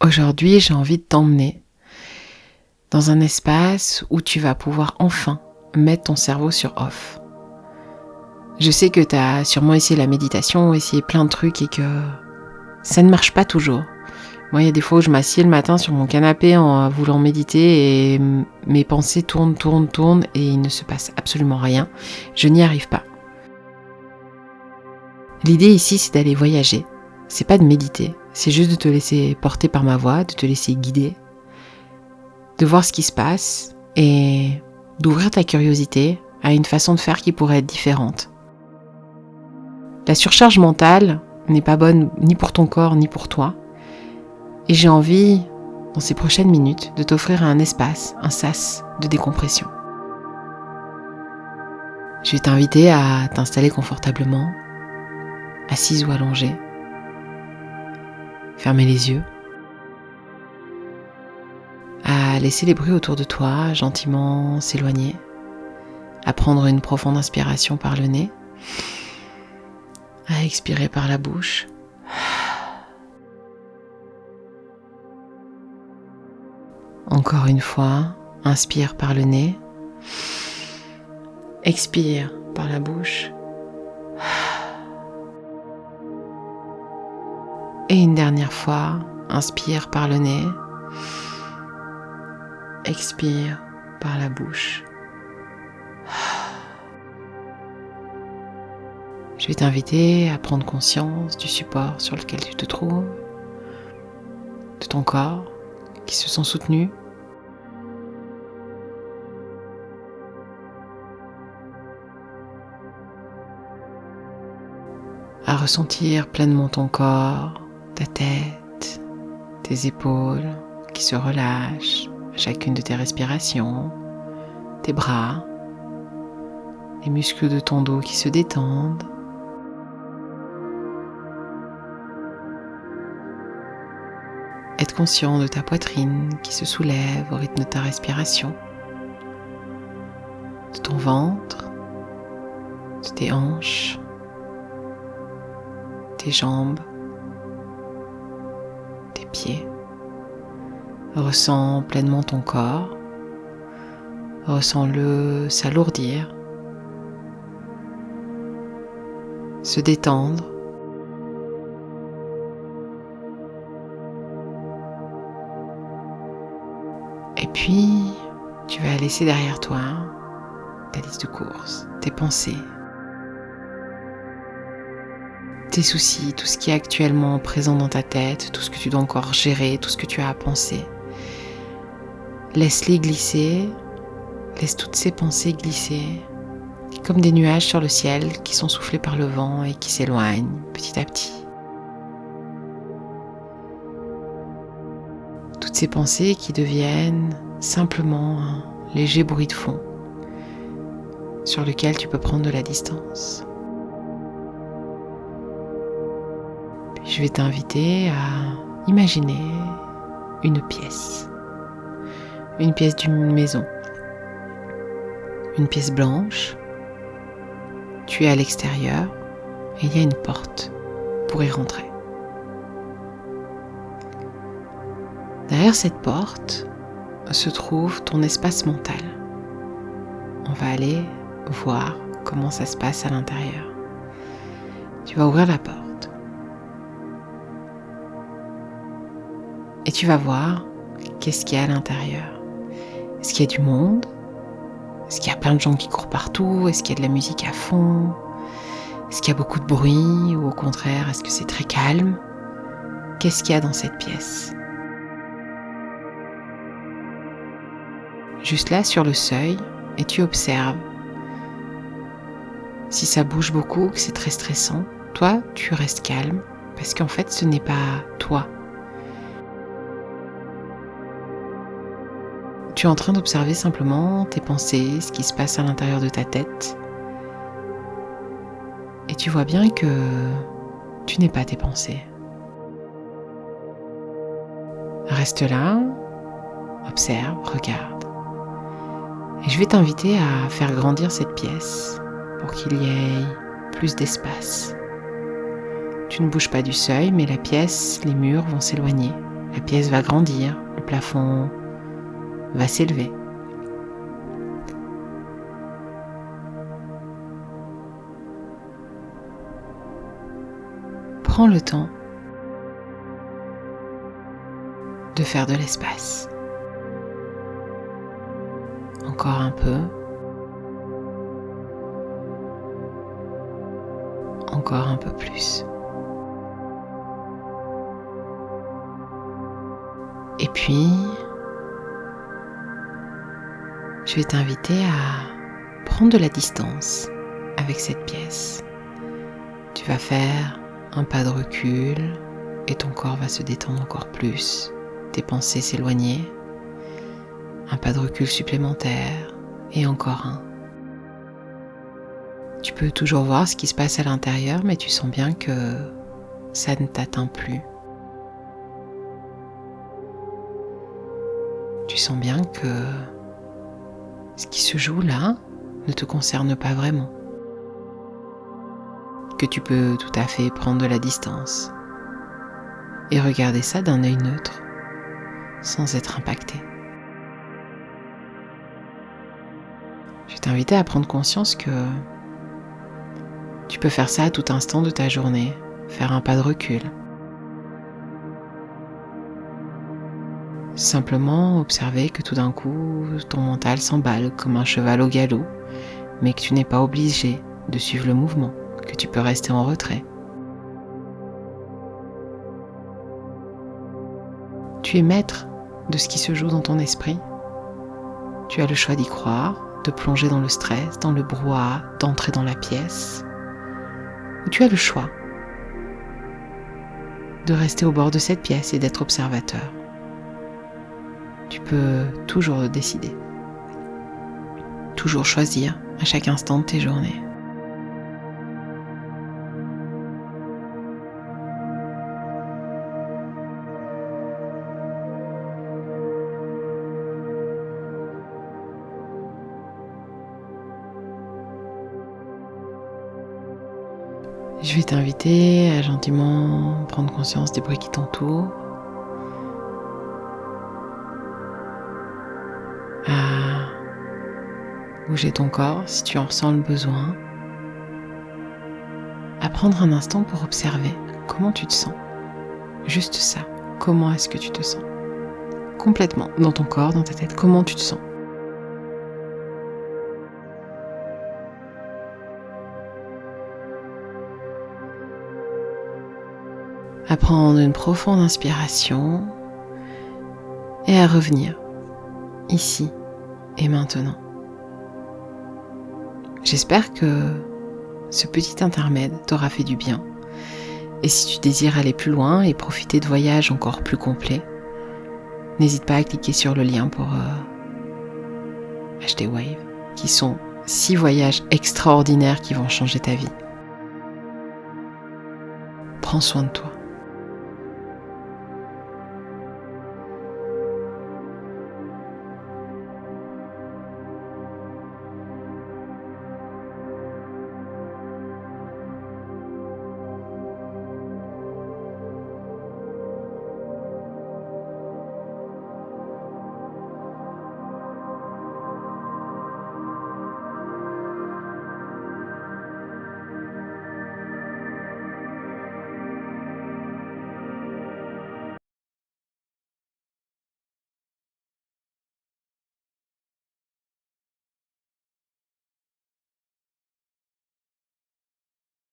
Aujourd'hui, j'ai envie de t'emmener dans un espace où tu vas pouvoir enfin mettre ton cerveau sur off. Je sais que tu as sûrement essayé la méditation, essayé plein de trucs et que ça ne marche pas toujours. Moi, il y a des fois où je m'assieds le matin sur mon canapé en voulant méditer et mes pensées tournent et il ne se passe absolument rien. Je n'y arrive pas. L'idée ici, c'est d'aller voyager. C'est pas de méditer, c'est juste de te laisser porter par ma voix, de te laisser guider, de voir ce qui se passe et d'ouvrir ta curiosité à une façon de faire qui pourrait être différente. La surcharge mentale n'est pas bonne ni pour ton corps ni pour toi. Et j'ai envie, dans ces prochaines minutes, de t'offrir un espace, un sas de décompression. Je vais t'inviter à t'installer confortablement, assise ou allongée. Fermer les yeux. À laisser les bruits autour de toi gentiment s'éloigner. À prendre une profonde inspiration par le nez. À expirer par la bouche. Encore une fois, inspire par le nez. Expire par la bouche. Et une dernière fois, inspire par le nez. Expire par la bouche. Je vais t'inviter à prendre conscience du support sur lequel tu te trouves, de ton corps qui se sent soutenu. À ressentir pleinement ton corps, ta tête, tes épaules qui se relâchent à chacune de tes respirations, tes bras, les muscles de ton dos qui se détendent. Être conscient de ta poitrine qui se soulève au rythme de ta respiration, de ton ventre, de tes hanches, tes jambes, tes pieds. Ressens pleinement ton corps, ressens-le s'alourdir, se détendre. Et puis, tu vas laisser derrière toi ta liste de courses, tes pensées, tes soucis, tout ce qui est actuellement présent dans ta tête, tout ce que tu dois encore gérer, tout ce que tu as à penser. Laisse-les glisser, laisse toutes ces pensées glisser, comme des nuages sur le ciel qui sont soufflés par le vent et qui s'éloignent petit à petit. Toutes ces pensées qui deviennent simplement un léger bruit de fond sur lequel tu peux prendre de la distance. Puis je vais t'inviter à imaginer une pièce d'une maison, une pièce blanche. Tu es à l'extérieur et il y a une porte pour y rentrer. Derrière cette porte se trouve ton espace mental. On va aller voir comment ça se passe à l'intérieur. Tu vas ouvrir la porte et tu vas voir qu'est-ce qu'il y a à l'intérieur. Est-ce qu'il y a du monde ? Est-ce qu'il y a plein de gens qui courent partout ? Est-ce qu'il y a de la musique à fond ? Est-ce qu'il y a beaucoup de bruit ? Ou au contraire, est-ce que c'est très calme ? Qu'est-ce qu'il y a dans cette pièce ? Juste là sur le seuil, et tu observes. Si ça bouge beaucoup, que c'est très stressant, toi, tu restes calme, parce qu'en fait, ce n'est pas toi. Tu es en train d'observer simplement tes pensées, ce qui se passe à l'intérieur de ta tête. Et tu vois bien que tu n'es pas tes pensées. Reste là, observe, regarde. Et je vais t'inviter à faire grandir cette pièce pour qu'il y ait plus d'espace. Tu ne bouges pas du seuil, mais la pièce, les murs vont s'éloigner La pièce va grandir, le plafond va s'élever. Prends le temps de faire de l'espace. Encore un peu. Encore un peu plus. Et puis, je vais t'inviter à prendre de la distance avec cette pièce. Tu vas faire un pas de recul et ton corps va se détendre encore plus. Tes pensées s'éloigner. Un pas de recul supplémentaire et encore un. Tu peux toujours voir ce qui se passe à l'intérieur, mais tu sens bien que ça ne t'atteint plus. Tu sens bien que ce qui se joue là ne te concerne pas vraiment. Que tu peux tout à fait prendre de la distance et regarder ça d'un œil neutre, sans être impacté. Je vais t'inviter à prendre conscience que tu peux faire ça à tout instant de ta journée, faire un pas de recul. Simplement observer que tout d'un coup, ton mental s'emballe comme un cheval au galop, mais que tu n'es pas obligé de suivre le mouvement, que tu peux rester en retrait. Tu es maître de ce qui se joue dans ton esprit. Tu as le choix d'y croire, de plonger dans le stress, dans le brouhaha, d'entrer dans la pièce. Ou tu as le choix de rester au bord de cette pièce et d'être observateur. Tu peux toujours le décider. Toujours choisir à chaque instant de tes journées. Je vais t'inviter à gentiment prendre conscience des bruits qui t'entourent, à bouger ton corps si tu en ressens le besoin, à prendre un instant pour observer comment tu te sens. Juste ça, comment est-ce que tu te sens? Complètement, dans ton corps, dans ta tête, comment tu te sens? À prendre une profonde inspiration et à revenir ici et maintenant. J'espère que ce petit intermède t'aura fait du bien. Et si tu désires aller plus loin et profiter de voyages encore plus complets, n'hésite pas à cliquer sur le lien pour acheter Wave, qui sont 6 voyages extraordinaires qui vont changer ta vie. Prends soin de toi.